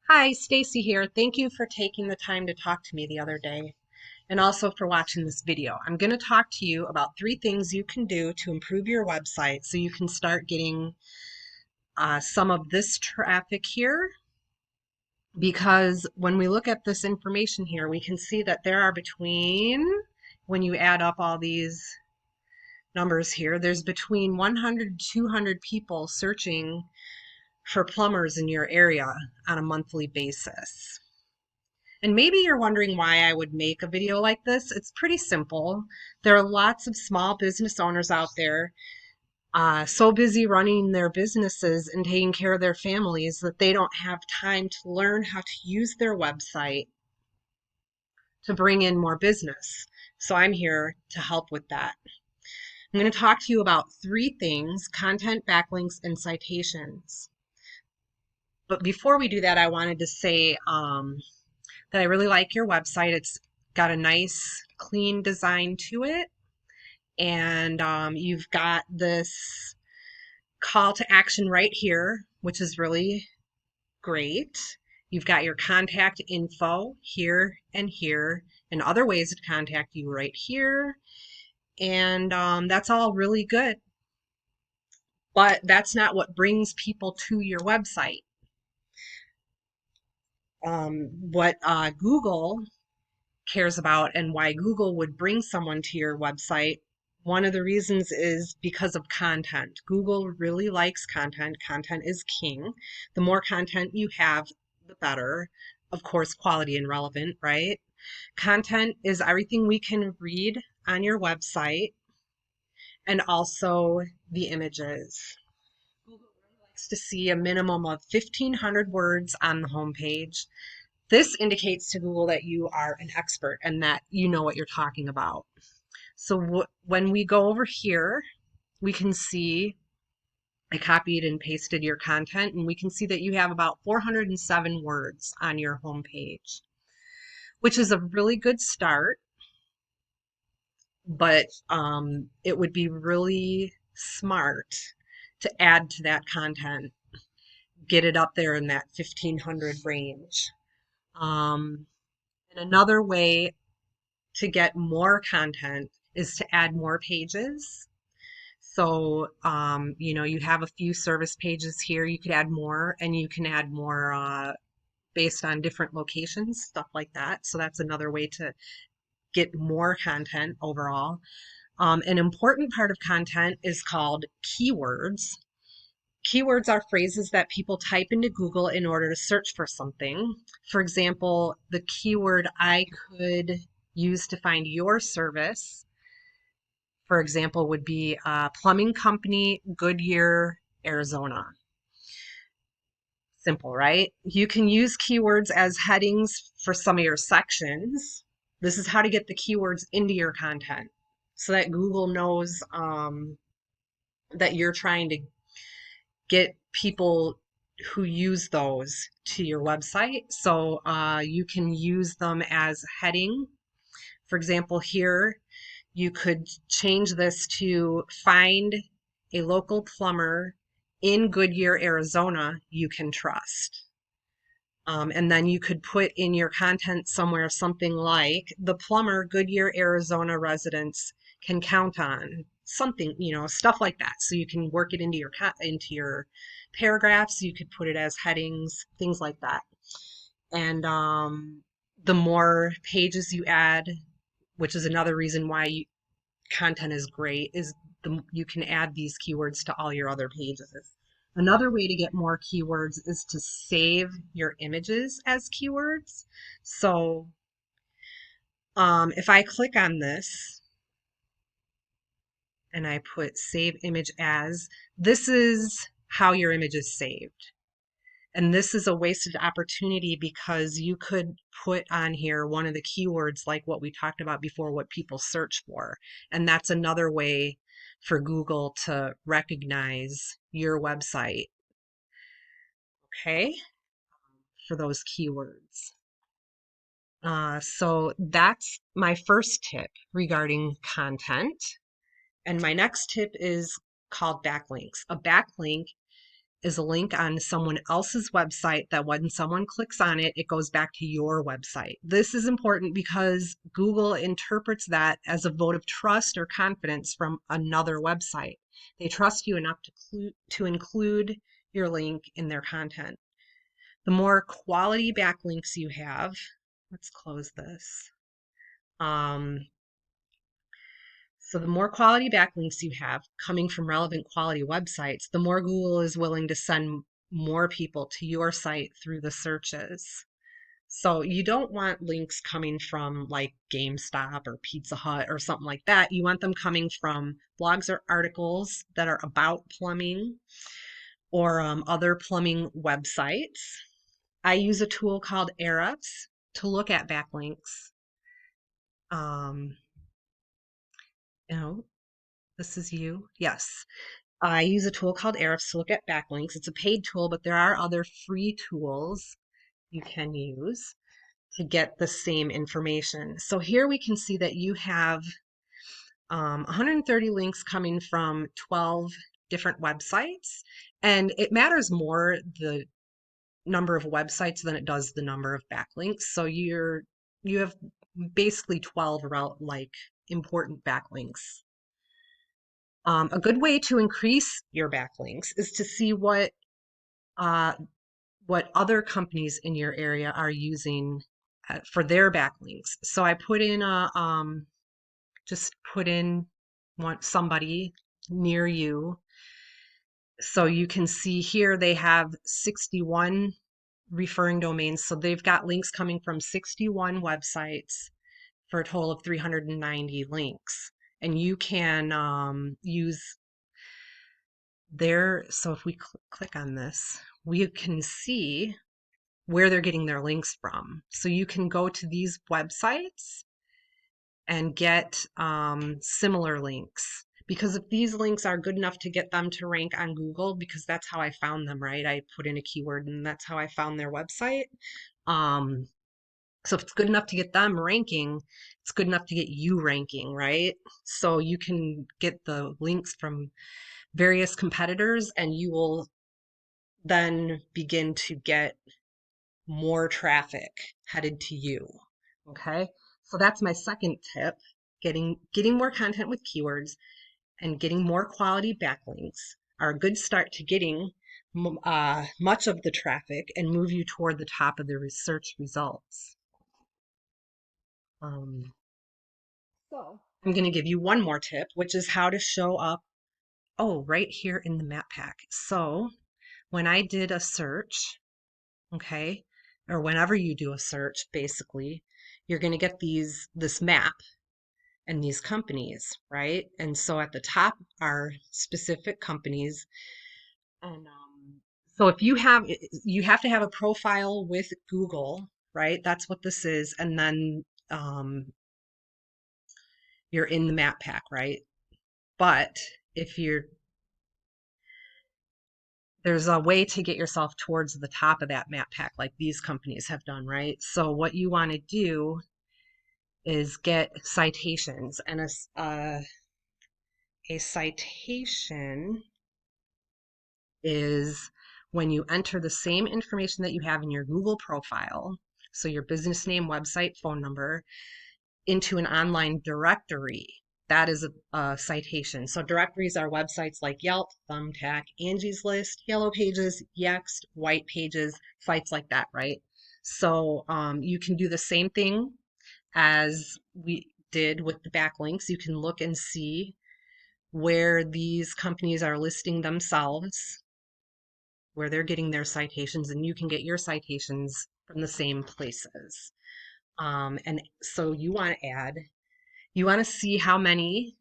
Hi, Stacey here. Thank you for taking the time to talk to me the other day and also for watching this video. I'm going to talk to you about 3 things you can do to improve your website so you can start getting some of this traffic here. Because when we look at this information here, we can see that there are when you add up all these numbers here, there's between 100 and 200 people searching for plumbers in your area on a monthly basis. And maybe you're wondering why I would make a video like this. It's pretty simple. There are lots of small business owners out there so busy running their businesses and taking care of their families that they don't have time to learn how to use their website to bring in more business. So I'm here to help with that. I'm going to talk to you about 3 things: content, backlinks, and citations. But before we do that, I wanted to say that I really like your website. It's got a nice, clean design to it. And you've got this call to action right here, which is really great. You've got your contact info here, and other ways to contact you right here. And that's all really good. But that's not what brings people to your website. What Google cares about and why Google would bring someone to your website, one of the reasons is because of content. Google really likes content. Content is king. The more content you have, the better. Of course, quality and relevant, right? Content is everything we can read on your website and also the images. Google really likes to see a minimum of 1,500 words on the homepage. This indicates to Google that you are an expert and that you know what you're talking about. So when we go over here, we can see I copied and pasted your content, and we can see that you have about 407 words on your homepage, which is a really good start, but it would be really smart to add to that content, get it up there in that 1,500 range. And another way to get more content is to add more pages. So, you have a few service pages here. You could add more, and you can add more based on different locations, stuff like that. So that's another way to get more content overall. An important part of content is called keywords. Keywords are phrases that people type into Google in order to search for something. For example, the keyword I could use to find your service, for example, would be plumbing company, Goodyear, Arizona. Simple, right? You can use keywords as headings for some of your sections. This is how to get the keywords into your content so that Google knows that you're trying to get people who use those to your website. So you can use them as heading. For example, here you could change this to find a local plumber in Goodyear, Arizona you can trust. And then you could put in your content somewhere something like the plumber Goodyear, Arizona residents can count on, something, stuff like that. So you can work it into your paragraphs. You could put it as headings, things like that. And the more pages you add, which is another reason why content is great, is you can add these keywords to all your other pages. Another way to get more keywords is to save your images as keywords. So if I click on this and I put save image as, this is how your image is saved. And this is a wasted opportunity because you could put on here one of the keywords like what we talked about before, what people search for. And that's another way for Google to recognize your website, okay, for those keywords. So that's my first tip regarding content. And my next tip is called backlinks. A backlink is a link on someone else's website that when someone clicks on it, it goes back to your website. This is important because Google interprets that as a vote of trust or confidence from another website. They trust you enough to include your link in their content. The more quality backlinks you have, let's close this. So the more quality backlinks you have coming from relevant quality websites, the more Google is willing to send more people to your site through the searches. So you don't want links coming from like GameStop or Pizza Hut or something like that. You want them coming from blogs or articles that are about plumbing or other plumbing websites. I use a tool called Ahrefs to look at backlinks. You know, this is you. Yes. I use a tool called Ahrefs to look at backlinks. It's a paid tool, but there are other free tools you can use to get the same information. So here we can see that you have 130 links coming from 12 different websites, and it matters more the number of websites than it does the number of backlinks. So you have basically 12 like important backlinks. A good way to increase your backlinks is to see what other companies in your area are using for their backlinks. So I put in just put in somebody near you. So you can see here they have 61 referring domains. So they've got links coming from 61 websites for a total of 390 links. And you can use so if we click on this, we can see where they're getting their links from. So you can go to these websites and get similar links. Because if these links are good enough to get them to rank on Google, because that's how I found them, right? I put in a keyword and that's how I found their website. So if it's good enough to get them ranking, it's good enough to get you ranking, right? So you can get the links from various competitors and you will then begin to get more traffic headed to you. Okay, so that's my second tip: getting more content with keywords and getting more quality backlinks are a good start to getting much of the traffic and move you toward the top of the research results. So I'm going to give you one more tip, which is how to show up. Oh, right here in the map pack. So when I did a search, okay, or whenever you do a search, basically, you're going to get this map and these companies, right? And so at the top are specific companies. And so if you have to have a profile with Google, right? That's what this is. And then you're in the map pack, right? But if there's a way to get yourself towards the top of that map pack like these companies have done, right? So what you want to do is get citations, and a citation is when you enter the same information that you have in your Google profile, so your business name, website, phone number, into an online directory. That is a citation. So directories are websites like Yelp, Thumbtack, Angie's List, Yellow Pages, Yext, White Pages, sites like that, right? So you can do the same thing as we did with the backlinks. You can look and see where these companies are listing themselves, where they're getting their citations, and you can get your citations from the same places. And so you want to see how many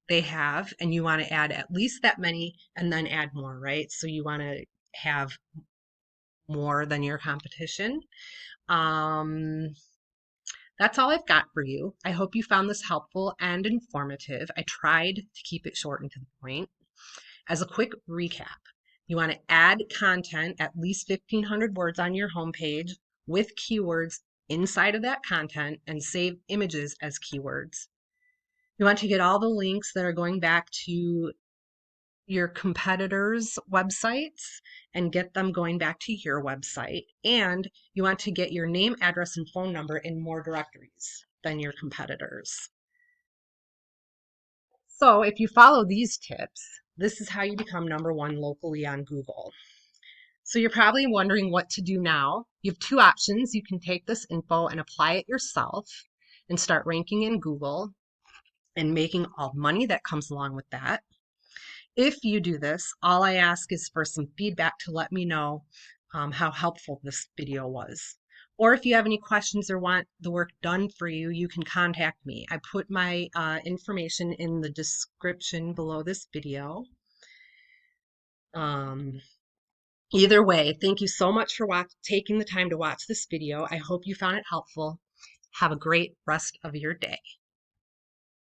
they have, and you want to add at least that many and then add more, right? So you want to have more than your competition. That's all I've got for you. I hope you found this helpful and informative. I tried to keep it short and to the point. As a quick recap, you want to add content, at least 1,500 words on your homepage with keywords inside of that content, and save images as keywords. You want to get all the links that are going back to your competitors' websites and get them going back to your website. And you want to get your name, address, and phone number in more directories than your competitors. So if you follow these tips, this is how you become #1 locally on Google. So you're probably wondering what to do now. You have two options. You can take this info and apply it yourself and start ranking in Google and making all the money that comes along with that. If you do this, all I ask is for some feedback to let me know how helpful this video was. Or if you have any questions or want the work done for you, you can contact me. I put my information in the description below this video. Either way, thank you so much for taking the time to watch this video. I hope you found it helpful. Have a great rest of your day.